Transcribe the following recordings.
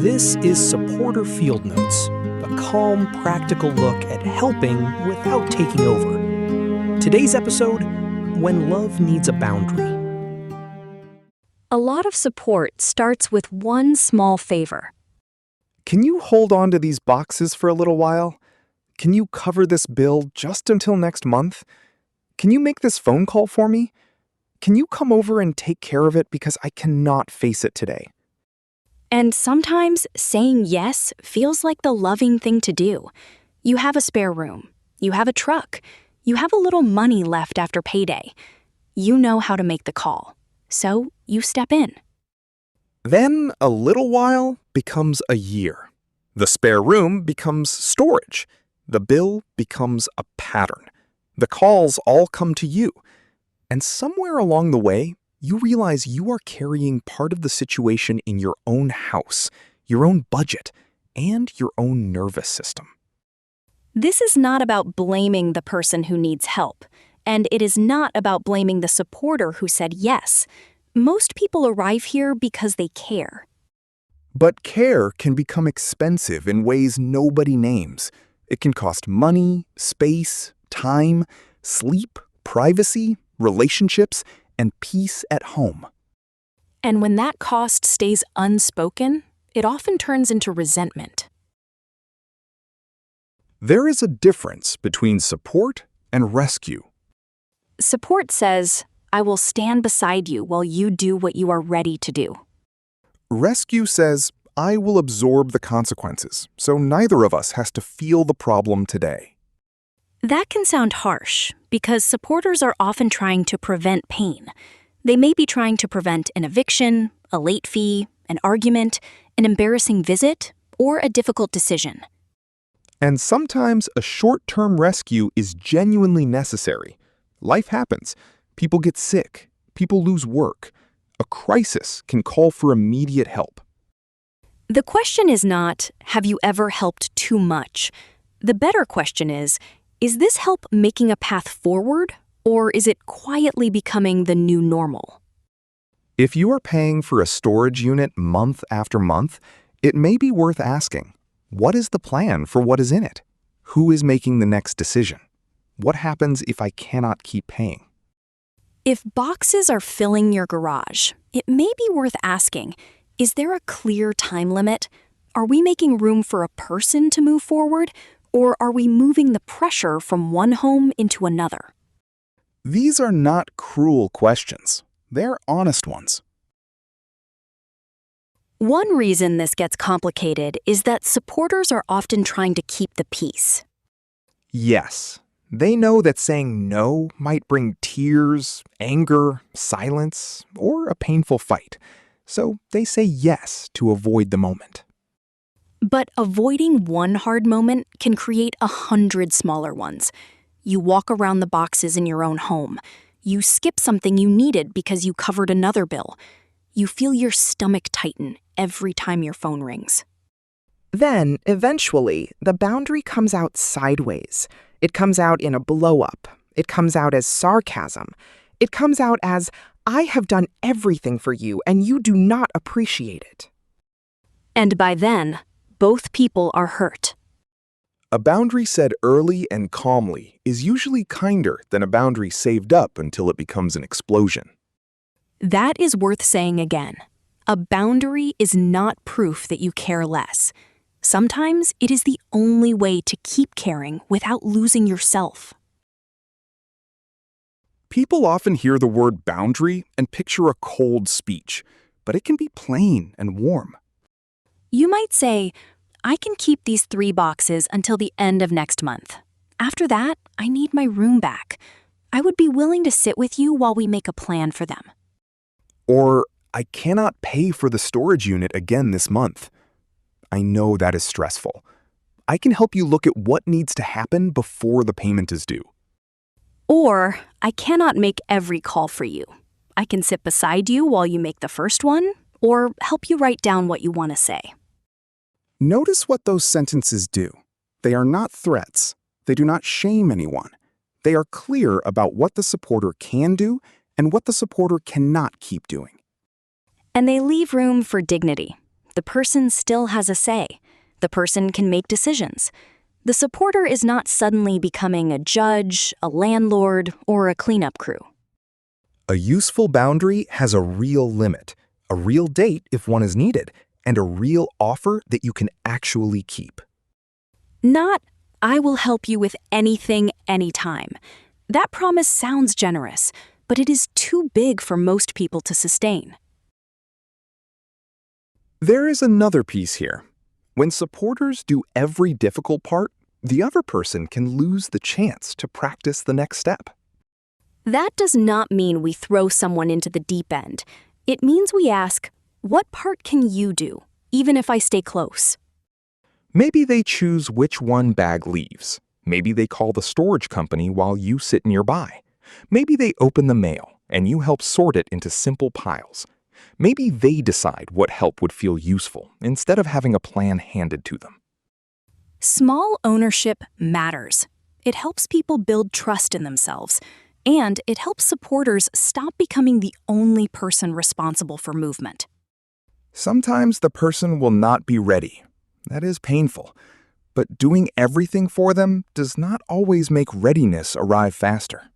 This is Supporter Field Notes, a calm, practical look at helping without taking over. Today's episode, When Love Needs a Boundary. A lot of support starts with one small favor. Can you hold on to these boxes for a little while? Can you cover this bill just until next month? Can you make this phone call for me? Can you come over and take care of it because I cannot face it today? And sometimes saying yes feels like the loving thing to do. You have a spare room. You have a truck. You have a little money left after payday. You know how to make the call. So you step in. Then a little while becomes a year. The spare room becomes storage. The bill becomes a pattern. The calls all come to you. And somewhere along the way, you realize you are carrying part of the situation in your own house, your own budget, and your own nervous system. This is not about blaming the person who needs help, and it is not about blaming the supporter who said yes. Most people arrive here because they care. But care can become expensive in ways nobody names. It can cost money, space, time, sleep, privacy, relationships, and peace at home. And when that cost stays unspoken, it often turns into resentment. There is a difference between support and rescue. Support says, I will stand beside you while you do what you are ready to do. Rescue says, I will absorb the consequences, so neither of us has to feel the problem today. That can sound harsh, because supporters are often trying to prevent pain. They may be trying to prevent an eviction, a late fee, an argument, an embarrassing visit, or a difficult decision. And sometimes a short-term rescue is genuinely necessary. Life happens. People get sick. People lose work. A crisis can call for immediate help. The question is not, have you ever helped too much? The better question is this help making a path forward, or is it quietly becoming the new normal? If you are paying for a storage unit month after month, it may be worth asking, what is the plan for what is in it? Who is making the next decision? What happens if I cannot keep paying? If boxes are filling your garage, it may be worth asking, is there a clear time limit? Are we making room for a person to move forward? Or are we moving the pressure from one home into another? These are not cruel questions. They're honest ones. One reason this gets complicated is that supporters are often trying to keep the peace. Yes, they know that saying no might bring tears, anger, silence, or a painful fight. So they say yes to avoid the moment. But avoiding one hard moment can create 100 smaller ones. You walk around the boxes in your own home. You skip something you needed because you covered another bill. You feel your stomach tighten every time your phone rings. Then, eventually, the boundary comes out sideways. It comes out in a blow-up. It comes out as sarcasm. It comes out as, I have done everything for you and you do not appreciate it. And by then, both people are hurt. A boundary said early and calmly is usually kinder than a boundary saved up until it becomes an explosion. That is worth saying again. A boundary is not proof that you care less. Sometimes it is the only way to keep caring without losing yourself. People often hear the word boundary and picture a cold speech, but it can be plain and warm. You might say, I can keep these 3 boxes until the end of next month. After that, I need my room back. I would be willing to sit with you while we make a plan for them. Or, I cannot pay for the storage unit again this month. I know that is stressful. I can help you look at what needs to happen before the payment is due. Or, I cannot make every call for you. I can sit beside you while you make the first one, or help you write down what you want to say. Notice what those sentences do. They are not threats. They do not shame anyone. They are clear about what the supporter can do and what the supporter cannot keep doing. And they leave room for dignity. the person still has a say. The person can make decisions. The supporter is not suddenly becoming a judge, a landlord, or a cleanup crew. A useful boundary has a real limit, a real date if one is needed, and a real offer that you can actually keep. Not, I will help you with anything, anytime. That promise sounds generous, but it is too big for most people to sustain. There is another piece here. When supporters do every difficult part, the other person can lose the chance to practice the next step. That does not mean we throw someone into the deep end. It means we ask, what part can you do, even if I stay close? Maybe they choose which one bag leaves. Maybe they call the storage company while you sit nearby. Maybe they open the mail and you help sort it into simple piles. Maybe they decide what help would feel useful instead of having a plan handed to them. Small ownership matters. It helps people build trust in themselves, and it helps supporters stop becoming the only person responsible for movement. Sometimes the person will not be ready. That is painful. But doing everything for them does not always make readiness arrive faster.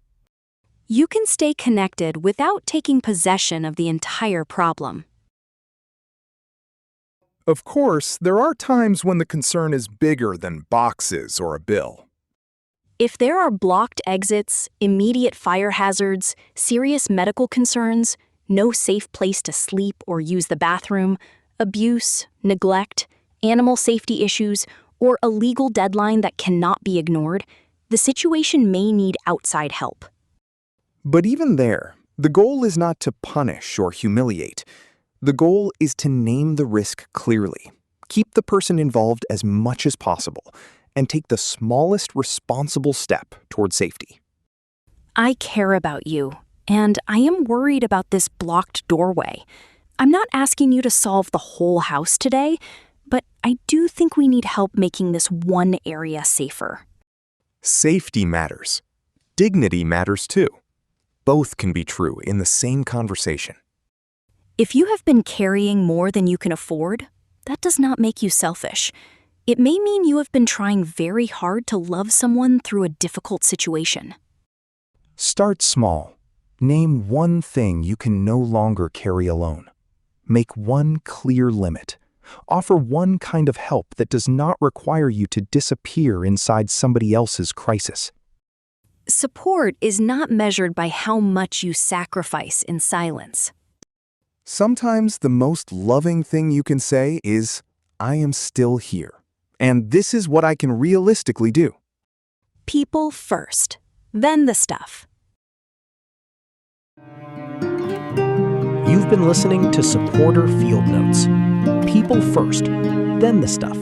You can stay connected without taking possession of the entire problem. Of course, there are times when the concern is bigger than boxes or a bill. If there are blocked exits, immediate fire hazards, serious medical concerns, no safe place to sleep or use the bathroom, abuse, neglect, animal safety issues, or a legal deadline that cannot be ignored, the situation may need outside help. But even there, the goal is not to punish or humiliate. The goal is to name the risk clearly, keep the person involved as much as possible, and take the smallest responsible step toward safety. I care about you, and I am worried about this blocked doorway. I'm not asking you to solve the whole house today, but I do think we need help making this one area safer. Safety matters. Dignity matters too. Both can be true in the same conversation. If you have been carrying more than you can afford, that does not make you selfish. It may mean you have been trying very hard to love someone through a difficult situation. Start small. Name one thing you can no longer carry alone. Make one clear limit. Offer one kind of help that does not require you to disappear inside somebody else's crisis. Support is not measured by how much you sacrifice in silence. Sometimes the most loving thing you can say is, I am still here, and this is what I can realistically do. People first, then the stuff. You've been listening to Supporter Field Notes. People first, then the stuff.